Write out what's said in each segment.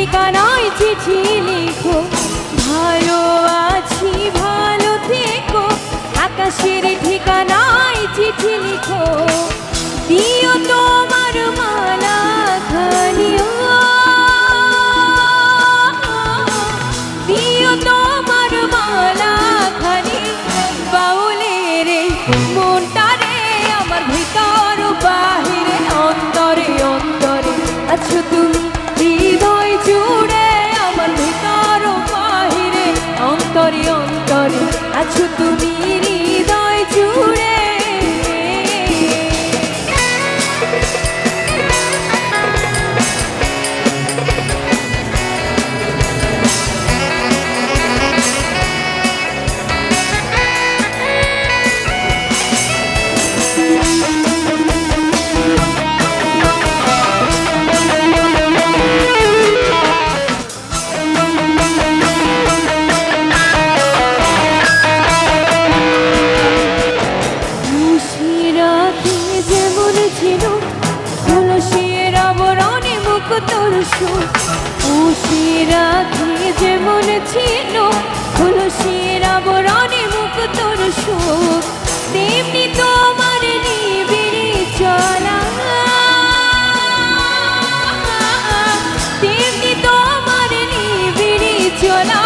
ঠিকানায় চিঠি লিখো, ভালো আছি ভালো থেকো। আকাশের ঠিকানায় চিঠি লিখো, দিও তোমার মালা খানিও, দিও তোমার মালা খানি। বাউলের মনটারে আমার ভিতর বাহিরে, অন্তরে অন্তরে আছো তুমি হৃদয় জুড়ে। আমার ভিতর বাহিরে, অন্তরে অন্তরে আছো তুমি হৃদয় জুড়ে। রাখি যেমন ছিল তুলসীর আবরণে মুখ তোর সুখ, তেমনি তোমার নিবিড়ি চলা, তেমনি তোমার নিবিড়ি চলা।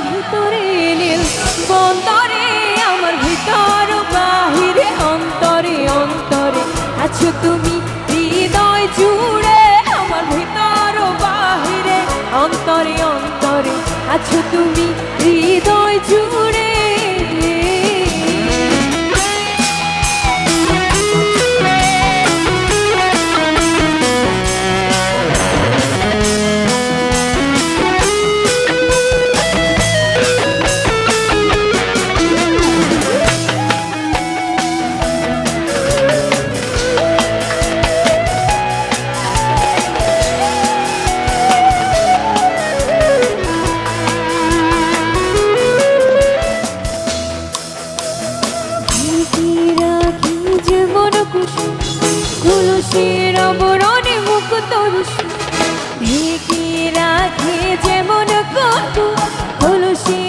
ভিতরে নীল বন্দরে আমার ভিতর বাহিরে, অন্তরে অন্তরে আছো তুমি হৃদয় জুড়ে। আমার ভিতর বাহিরে, অন্তরে অন্তরে আছো তুমি হৃদয় জুড়ে। তুলসীর আবরণে মুখ তোর ঢেকে রাখে যেমন কত, তুলসী